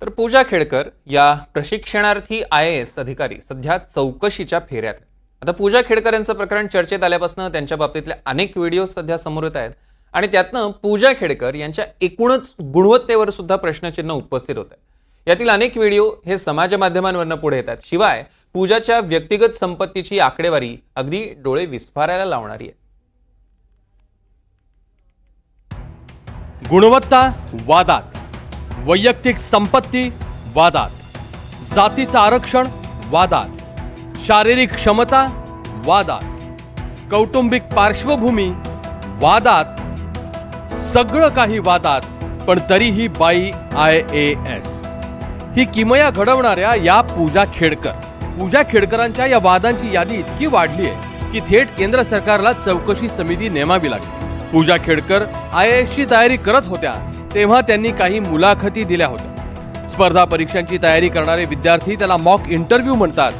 तर पूजा खेडकर या प्रशिक्षणार्थी IAS अधिकारी सध्या चौकशीच्या फेऱ्यात आहेत. आता पूजा खेडकर यांचं प्रकरण चर्चेत आल्यापासून त्यांच्या बाबतीतले अनेक व्हिडिओ सध्या समोर येत आहेत आणि त्यातनं पूजा खेडकर यांच्या एकूणच गुणवत्तेवर सुद्धा प्रश्नचिन्ह उपस्थित होत आहे. यातील अनेक व्हिडिओ हे समाज माध्यमांवरनं पुढे येतात. शिवाय पूजाच्या व्यक्तिगत संपत्तीची आकडेवारी अगदी डोळे विस्फारायला लावणारी आहे. गुणवत्ता वादात, वैयक्तिक संपत्ती वादात, जातीचं आरक्षण वादात, शारीरिक क्षमता वादात, कौटुंबिक पार्श्वभूमी वादात, सगळं काही वादात. पण तरीही बाई IAS ही किमया घडवणाऱ्या या पूजा खेडकरांच्या या वादांची यादी इतकी वाढली आहे की थेट केंद्र सरकारला चौकशी समिती नेमावी लागली. पूजा खेडकर IAS ची तयारी करत होत्या तेव्हा त्यांनी काही मुलाखती दिल्या होत्या. स्पर्धा परीक्षांची तयारी करणारे विद्यार्थी त्याला मॉक इंटरव्ह्यू म्हणतात.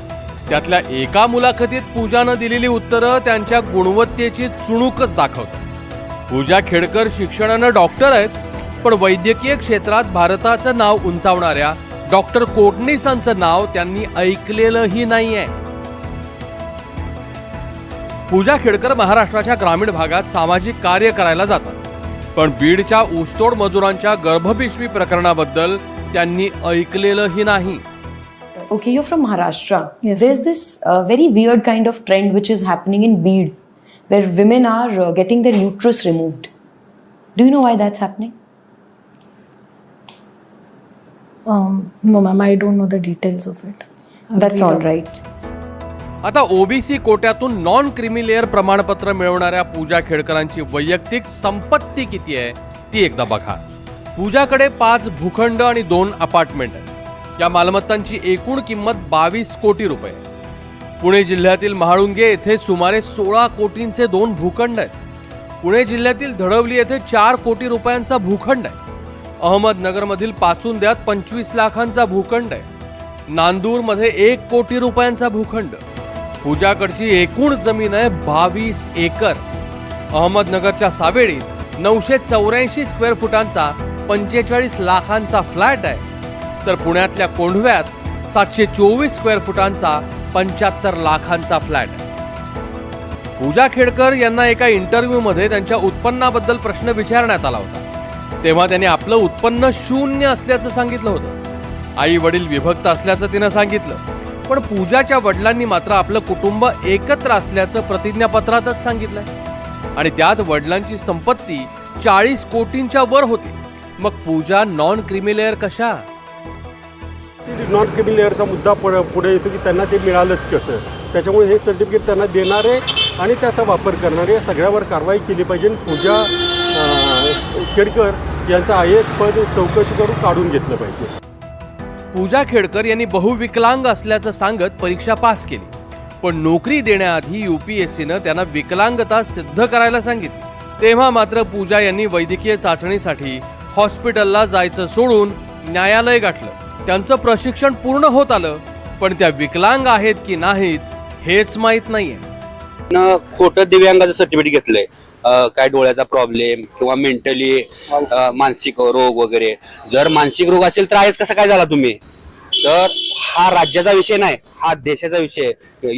त्यातल्या एका मुलाखतीत पूजानं दिलेली उत्तरं त्यांच्या गुणवत्तेची चुणूकच दाखवतात. पूजा खेडकर शिक्षणानं डॉक्टर आहेत, पण वैद्यकीय क्षेत्रात भारताचं नाव उंचावणाऱ्या डॉक्टर कोटणीसांचं नाव त्यांनी ऐकलेलंही नाहीये. पूजा खेडकर महाराष्ट्राच्या ग्रामीण भागात सामाजिक कार्य करायला जातात, पण बीडच्या ऊसतोड मजुरांच्या गर्भपिशवी प्रकरणाबद्दल त्यांनी ऐकलेलंही नाही. Okay, you're from Maharashtra. Yes. There's this very weird kind of trend which is happening in Bid, where women are getting their uterus removed. Do you know why that's happening? No, ma'am, I don't know the details of it. That's all right. आता OBC कोट्यातून non creamy layer प्रमाणपत्र मिळवणाऱ्या पूजा खेडकरांची वैयक्तिक संपत्ती किती आहे ती एकदा बघा. पूजाकडे 5 भूखंड आणि 2 अपार्टमेंट आहेत. या मालमत्तांची एकूण किंमत 22 कोटी रुपये. पुणे जिल्ह्यातील महाळुंगे येथे सुमारे 16 कोटींचे 2 भूखंड आहेत. पुणे जिल्ह्यातील धडवली येथे 4 कोटी रुपयांचा भूखंड आहे. अहमदनगरमधील पाचुंद्यात 25 लाखांचा भूखंड आहे. नांदूरमध्ये 1 कोटी रुपयांचा भूखंड. पूजाकडची एकूण जमीन आहे 22 एकर. अहमदनगरच्या सावेळीत 984 स्क्वेअर फुटांचा 45 लाखांचा फ्लॅट आहे, तर पुण्यातल्या कोंढव्यात 724 स्क्वेअर फुटांचा 75 लाखांचा फ्लॅट आहे. पूजा खेडकर यांना एका इंटरव्ह्यू मध्ये त्यांच्या उत्पन्नाबद्दल प्रश्न विचारण्यात आला होता. तेव्हा त्यांनी आपलं उत्पन्न 0 असल्याचं सांगितलं होतं. आई वडील विभक्त असल्याचं तिनं सांगितलं, पण पूजाच्या वडिलांनी मात्र आपलं कुटुंब एकत्र असल्याचं प्रतिज्ञापत्रातच सांगितलंय. आणि त्यात वडिलांची संपत्ती 40 कोटींच्या वर होती. मग पूजा नॉन क्रिमी लेअर कशा? नॉन क्रिमी लेअरचा मुद्दा पुढे येतो की त्यांना ते मिळालंच कसं. त्याच्यामुळे हे सर्टिफिकेट त्यांना देणारे आणि त्याचा वापर करणारे या सगळ्यावर कारवाई केली पाहिजे. पूजा खेडकर यांचं IAS पद चौकशी करून काढून घेतलं पाहिजे. पूजा खेडकर यांनी बहुविकलांग असल्याचं सांगत परीक्षा पास केली, पण नोकरी देण्याआधी UPSCनं त्यांना विकलांगता सिद्ध करायला सांगितली. तेव्हा मात्र पूजा यांनी वैद्यकीय चाचणीसाठी हॉस्पिटलला जायचं सोडून न्यायालय गाठलं. त्यांचं प्रशिक्षण पूर्ण होत आलं, पण त्या विकलांग आहेत की नाहीत हेच माहीत नाहीये. खोटं दिव्यांगाचं सर्टिफिकेट घेतलंय. काय डोळ्याचा प्रॉब्लेम किंवा मेंटली मानसिक रोग वगैरे. जर मानसिक रोग असेल तर IAS कसा काय झाला तुम्ही? तर हा राज्याचा विषय नाही, हा देशाचा विषय.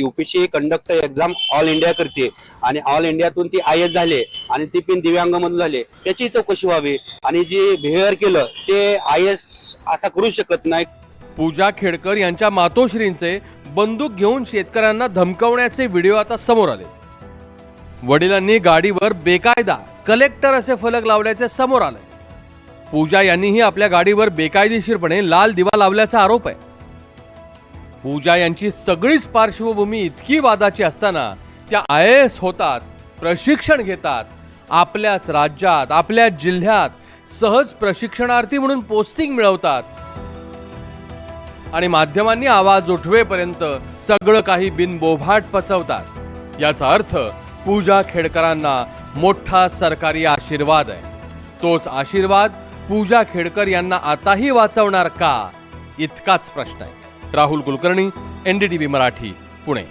UPSC conduct exam all India करते आणि ऑल इंडियातून ती IAS झाले आणि ती पण दिव्यांग मधून झाले, त्याची चौकशी व्हावी. आणि जे बिहेवियर केलं ते IAS असा करू शकत नाही. पूजा खेडकर यांच्या मातोश्रींचे बंदूक घेऊन शेतकऱ्यांना धमकावण्याचे व्हिडिओ आता समोर आले. वडिलांनी गाडीवर बेकायदा कलेक्टर असे फलक लावल्याचे समोर आले. पूजा यांनीही आपल्या गाडीवर बेकायदेशीरपणे लाल दिवा लावल्याचा आरोप आहे. पूजा यांची सगळीच पार्श्वभूमी इतकी वादाची असताना त्या IAS होतात, प्रशिक्षण घेतात, आपल्याच राज्यात आपल्या जिल्ह्यात सहज प्रशिक्षणार्थी म्हणून पोस्टिंग मिळवतात आणि माध्यमांनी आवाज उठवेपर्यंत सगळं काही बिनबोभाट पचवतात. याचा अर्थ पूजा खेडकरांना मोठा सरकारी आशीर्वाद आहे. तोच आशीर्वाद पूजा खेडकर यांना आताही वाचवणार का, इतकाच प्रश्न आहे. राहुल कुलकर्णी, NDTV मराठी, पुणे.